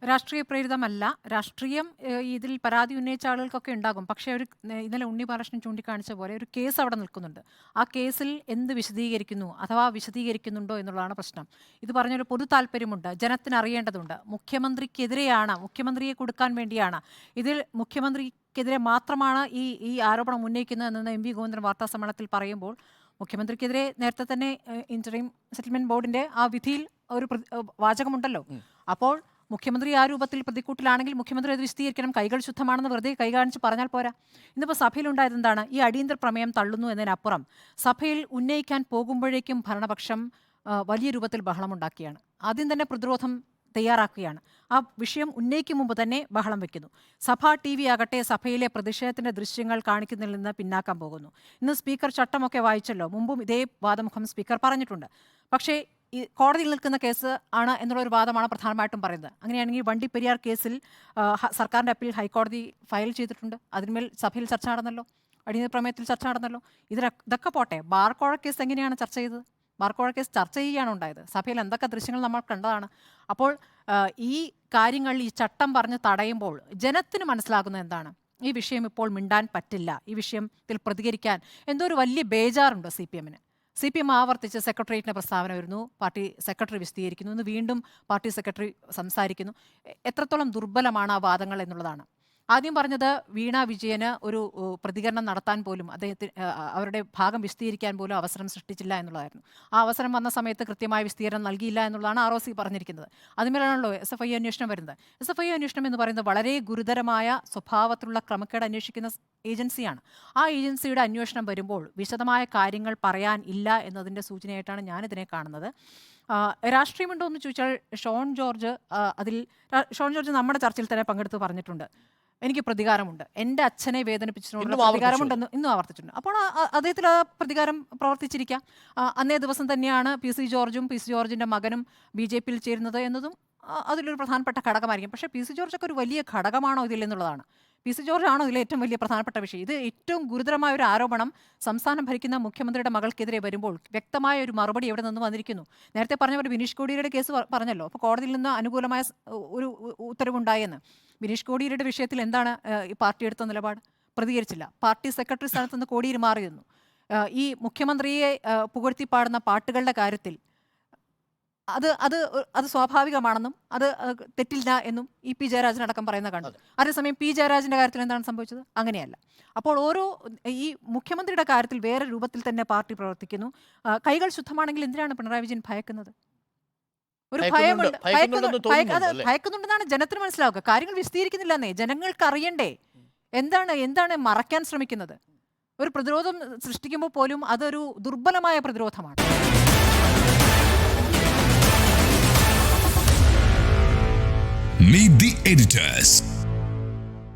രാഷ്ട്രീയ പ്രേരിതമല്ല. രാഷ്ട്രീയം ഇതിൽ പരാതി ഉന്നയിച്ച ആളുകൾക്കൊക്കെ ഉണ്ടാകും. പക്ഷേ ഇന്നലെ ഉണ്ണി ബാലകൃഷ്ണൻ ചൂണ്ടിക്കാണിച്ച പോലെ ഒരു കേസ് അവിടെ നിൽക്കുന്നുണ്ട്. ആ കേസിൽ എന്ത് വിശദീകരിക്കുന്നു അഥവാ വിശദീകരിക്കുന്നുണ്ടോ എന്നുള്ളതാണ് പ്രശ്നം. ഇത് പറഞ്ഞൊരു പൊതു താല്പര്യമുണ്ട്. ജനത്തിന് അറിയേണ്ടതുണ്ട്. മുഖ്യമന്ത്രിക്കെതിരെയാണ്, മുഖ്യമന്ത്രിയെ കൊടുക്കാൻ വേണ്ടിയാണ്. ഇതിൽ മുഖ്യമന്ത്രിക്കെതിരെ മാത്രമാണ് ഈ ആരോപണം ഉന്നയിക്കുന്നതെന്ന് എം വി ഗോവിന്ദൻ വാർത്താസമ്മേളനത്തിൽ പറയുമ്പോൾ മുഖ്യമന്ത്രിക്കെതിരെ നേരത്തെ തന്നെ ഇന്ററിം സെറ്റിൽമെന്റ് ബോർഡിന്റെ ആ വിധിയിൽ ഒരു വാചകമുണ്ടല്ലോ. അപ്പോൾ മുഖ്യമന്ത്രി ആ രൂപത്തിൽ പ്രതിക്കൂട്ടിലാണെങ്കിൽ മുഖ്യമന്ത്രി അത് വിശദീകരിക്കണം. കൈകൾ ശുദ്ധമാണെന്ന് വെറുതെ കൈ കാണിച്ച് പറഞ്ഞാൽ പോരാ. ഇന്നിപ്പോൾ സഭയിലുണ്ടായത് എന്താണ്? ഈ അടിയന്തര പ്രമേയം തള്ളുന്നു എന്നതിനപ്പുറം സഭയിൽ ഉന്നയിക്കാൻ പോകുമ്പോഴേക്കും ഭരണപക്ഷം വലിയ രൂപത്തിൽ ബഹളമുണ്ടാക്കിയാണ്. ആദ്യം തന്നെ പ്രതിരോധം തയ്യാറാക്കുകയാണ്. ആ വിഷയം ഉന്നയിക്കും മുമ്പ് തന്നെ ബഹളം വെക്കുന്നു. സഭാ ടി വി ആകട്ടെ സഭയിലെ പ്രതിഷേധത്തിന്റെ ദൃശ്യങ്ങൾ കാണിക്കുന്നതിൽ നിന്ന് പിന്നാക്കം പോകുന്നു. ഇന്ന് സ്പീക്കർ ചട്ടമൊക്കെ വായിച്ചല്ലോ. മുമ്പും ഇതേ വാദമുഖം സ്പീക്കർ പറഞ്ഞിട്ടുണ്ട്. പക്ഷേ ഈ കോടതിയിൽ നിൽക്കുന്ന കേസ് ആണ് എന്നുള്ളൊരു വാദമാണ് പ്രധാനമായിട്ടും പറയുന്നത്. അങ്ങനെയാണെങ്കിൽ വണ്ടിപ്പെരിയാർ കേസിൽ സർക്കാരിൻ്റെ അപ്പീൽ ഹൈക്കോടതി ഫയൽ ചെയ്തിട്ടുണ്ട്. അതിന്മേൽ സഭയിൽ ചർച്ച നടന്നല്ലോ. അടിയന്തര പ്രമേയത്തിൽ ചർച്ച നടന്നല്ലോ. ഇതൊക്കെ പോട്ടെ, ബാർക്കോഴ കേസ് എങ്ങനെയാണ് ചർച്ച ചെയ്തത്? ബാർക്കോഴ കേസ് ചർച്ച ചെയ്യുകയാണ് ഉണ്ടായത്. സഭയിൽ എന്തൊക്കെ ദൃശ്യങ്ങൾ നമ്മൾ കണ്ടതാണ്. അപ്പോൾ ഈ കാര്യങ്ങൾ ഈ ചട്ടം പറഞ്ഞ് തടയുമ്പോൾ ജനത്തിന് മനസ്സിലാകുന്നത് എന്താണ്? ഈ വിഷയം ഇപ്പോൾ മിണ്ടാൻ പറ്റില്ല, ഈ വിഷയത്തിൽ പ്രതികരിക്കാൻ എന്തോ ഒരു വലിയ ബേജാറുണ്ട് സി പി എം ആവർത്തിച്ച് സെക്രട്ടേറിയറ്റിൻ്റെ പ്രസ്താവന വരുന്നു, പാർട്ടി സെക്രട്ടറി വിശദീകരിക്കുന്നു, ഇന്ന് വീണ്ടും പാർട്ടി സെക്രട്ടറി സംസാരിക്കുന്നു. എത്രത്തോളം ദുർബലമാണ് ആ വാദങ്ങൾ എന്നുള്ളതാണ്. ആദ്യം പറഞ്ഞത് വീണ വിജയന് ഒരു പ്രതികരണം നടത്താൻ പോലും അവരുടെ ഭാഗം വിശദീകരിക്കാൻ പോലും അവസരം സൃഷ്ടിച്ചില്ല എന്നുള്ളതായിരുന്നു. ആ അവസരം വന്ന സമയത്ത് കൃത്യമായ വിശദീകരണം നൽകിയില്ല എന്നുള്ളതാണ് ROC പറഞ്ഞിരിക്കുന്നത്. അതിന്മേലാണല്ലോ SFI അന്വേഷണം വരുന്നത്. SFI അന്വേഷണം എന്ന് പറയുന്നത് വളരെ ഗുരുതരമായ സ്വഭാവത്തിലുള്ള ക്രമക്കേട് അന്വേഷിക്കുന്ന ഏജൻസിയാണ്. ആ ഏജൻസിയുടെ അന്വേഷണം വരുമ്പോൾ വിശദമായ കാര്യങ്ങൾ പറയാൻ ഇല്ല എന്നതിൻ്റെ സൂചനയായിട്ടാണ് ഞാനിതിനെ കാണുന്നത്. രാഷ്ട്രീയമുണ്ടോ എന്ന് ചോദിച്ചാൽ ഷോൺ ജോർജ് നമ്മുടെ ചർച്ചയിൽ തന്നെ പങ്കെടുത്ത് പറഞ്ഞിട്ടുണ്ട്, എനിക്ക് പ്രതികാരമുണ്ട്, എൻ്റെ അച്ഛനെ വേദനിപ്പിച്ചതിനോടുള്ള പ്രതികാരമുണ്ടെന്ന് ഇന്നും ആവർത്തിച്ചിട്ടുണ്ട്. അപ്പോൾ അദ്ദേഹത്തിൽ ആ പ്രതികാരം പ്രവർത്തിച്ചിരിക്കാം. അന്നേ ദിവസം തന്നെയാണ് PC ജോർജിൻ്റെ മകനും BJP-യിൽ ചേരുന്നത് എന്നതും അതിലൊരു പ്രധാനപ്പെട്ട ഘടകമായിരിക്കും. പക്ഷേ PC ജോർജൊക്കെ ഒരു വലിയ ഘടകമാണോ ഇതിലെന്നുള്ളതാണ്. PC ജോർജ് ആണോ ഇതിലെ ഏറ്റവും വലിയ പ്രധാനപ്പെട്ട വിഷയം? ഇത് ഏറ്റവും ഗുരുതരമായ ഒരു ആരോപണം സംസ്ഥാനം ഭരിക്കുന്ന മുഖ്യമന്ത്രിയുടെ മകൾക്കെതിരെ വരുമ്പോൾ വ്യക്തമായ ഒരു മറുപടി എവിടെ നിന്ന് വന്നിരിക്കുന്നു? നേരത്തെ പറഞ്ഞ പോലെ ബിനീഷ് കോടിയേരിയുടെ കേസ് പറഞ്ഞല്ലോ. അപ്പോൾ കോടതിയിൽ നിന്ന് അനുകൂലമായ ഒരു ഉത്തരവുണ്ടായെന്ന്. ബിനീഷ് കോടിയേരിയുടെ വിഷയത്തിൽ എന്താണ് ഈ പാർട്ടി എടുത്ത നിലപാട്? പ്രതികരിച്ചില്ല. പാർട്ടി സെക്രട്ടറി സ്ഥാനത്ത് നിന്ന് കോടിയേരി മാറിയിരുന്നു. ഈ മുഖ്യമന്ത്രിയെ പുകഴ്ത്തി പാടുന്ന പാട്ടുകളുടെ കാര്യത്തിൽ അത് സ്വാഭാവികമാണെന്നും അത് തെറ്റില്ല എന്നും EP ജയരാജൻ അടക്കം പറയുന്ന കണ്ടു. അതേസമയം P ജയരാജന്റെ കാര്യത്തിൽ എന്താണ് സംഭവിച്ചത്? അങ്ങനെയല്ല. അപ്പോൾ ഈ മുഖ്യമന്ത്രിയുടെ കാര്യത്തിൽ വേറെ രൂപത്തിൽ തന്നെ പാർട്ടി പ്രവർത്തിക്കുന്നു. കൈകൾ ശുദ്ധമാണെങ്കിൽ എന്തിനാണ് പിണറായി വിജയൻ ഭയക്കുന്നത്? ഒരു ഭയമുണ്ട്. ഭയക്കുന്നുണ്ടെന്നാണ് ജനത്തിന് മനസ്സിലാവുക. കാര്യങ്ങൾ വിശദീകരിക്കുന്നില്ലെന്നേ. ജനങ്ങൾക്ക് അറിയണ്ടേ എന്താണ് മറയ്ക്കാൻ ശ്രമിക്കുന്നത്? ഒരു പ്രതിരോധം സൃഷ്ടിക്കുമ്പോൾ പോലും അതൊരു ദുർബലമായ പ്രതിരോധമാണ്. Meet the editors.